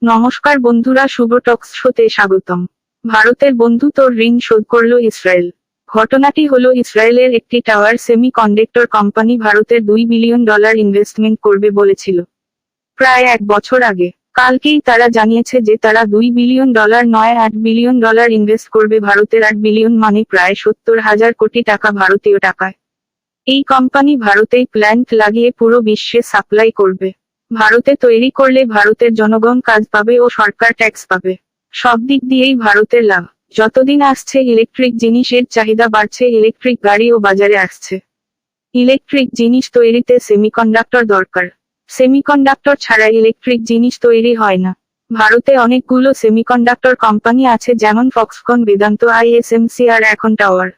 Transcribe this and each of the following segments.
নমস্কার বন্ধুরা, শুভ টক্স শোতে স্বাগতম। ভারতের বন্ধু তোর ঋণ শোধ করল ইসরায়েল। ঘটনাটি হলো, ইসরায়েলের একটি টাওয়ার সেমি কন্ডাক্টর কোম্পানি ভারতের $2 বিলিয়ন ইনভেস্টমেন্ট করবে বলেছিল প্রায় 1 বছর আগে। কালকেই তারা জানিয়েছে যে তারা $2 বিলিয়ন নয় $8 বিলিয়ন ইনভেস্ট করবে ভারতের। 8 বিলিয়ন মানে প্রায় 70,000 কোটি টাকা ভারতীয় টাকায়। এই কোম্পানি ভারতেই প্ল্যান্ট লাগিয়ে পুরো বিশ্বে সাপ্লাই করবে। ভারতে তৈরি করলে ভারতের জনগণ কাজ পাবে ও সরকার ট্যাক্স পাবে। সব দিক দিয়েই ভারতের লাভ। যতদিন আসছে ইলেকট্রিক জিনিসের চাহিদা বাড়ছে, ইলেকট্রিক গাড়িও বাজারে আসছে। ইলেকট্রিক জিনিস তৈরিতে সেমিকন্ডাক্টর দরকার। সেমিকন্ডাক্টর ছাড়া ইলেকট্রিক জিনিস তৈরি হয় না। ভারতে অনেকগুলো সেমিকন্ডাক্টর কোম্পানি আছে, যেমন ফক্সকন, বেদান্ত, ISMC আর এখন টাওয়ার।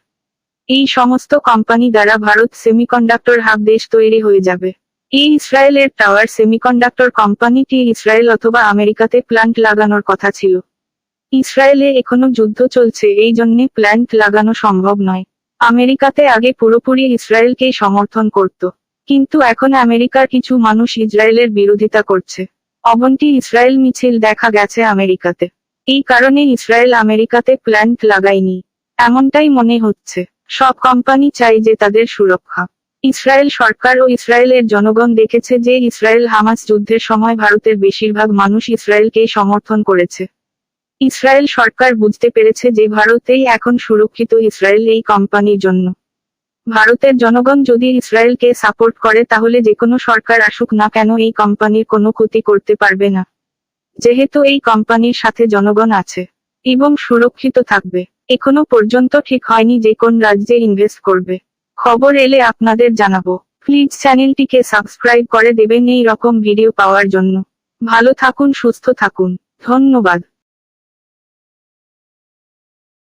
এই সমস্ত কোম্পানি দ্বারা ভারত সেমিকন্ডাক্টর হাব দেশ তৈরি হয়ে যাবে। এই ইসরায়েলের টাওয়ার সেমিকন্ডাক্টর কোম্পানিটি ইসরায়েল অথবা আমেরিকাতে প্ল্যান্ট লাগানোর কথা ছিল। ইসরায়েলে এখনো যুদ্ধ চলছে, এই জন্যে প্ল্যান্ট লাগানো সম্ভব নয়। আমেরিকাতে আগে পুরোপুরি ইসরায়েলকেই সমর্থন করত, কিন্তু এখন আমেরিকার কিছু মানুষ ইসরায়েলের বিরোধিতা করছে। অবন্তি ইসরায়েল মিছিল দেখা গেছে আমেরিকাতে। এই কারণে ইসরায়েল আমেরিকাতে প্ল্যান্ট লাগায়নি, এমনটাই মনে হচ্ছে। সব কোম্পানি চায় যে তাদের সুরক্ষা। ইসরায়েল সরকার ও ইসরায়েলের জনগণ দেখেছে যে ইসরায়েল হামাস যুদ্ধের সময় ভারতের বেশিরভাগ মানুষ ইসরায়েলকেই সমর্থন করেছে। ইসরায়েল সরকার বুঝতে পেরেছে যে ভারতেই এখন সুরক্ষিত ইসরায়েল এই কোম্পানির জন্য। ভারতের জনগণ যদি ইসরায়েলকে সাপোর্ট করে, তাহলে যেকোনো সরকার আসুক না কেন এই কোম্পানির কোনো ক্ষতি করতে পারবে না, যেহেতু এই কোম্পানির সাথে জনগণ আছে এবং সুরক্ষিত থাকবে। এখনো পর্যন্ত ঠিক হয়নি যে কোন রাজ্যে ইনভেস্ট করবে। খবর এলে আপনাদের জানাবো। প্লিজ চ্যানেলটিকে সাবস্ক্রাইব করে দেবেন এই রকম ভিডিও পাওয়ার জন্য। ভালো থাকুন, সুস্থ থাকুন, ধন্যবাদ।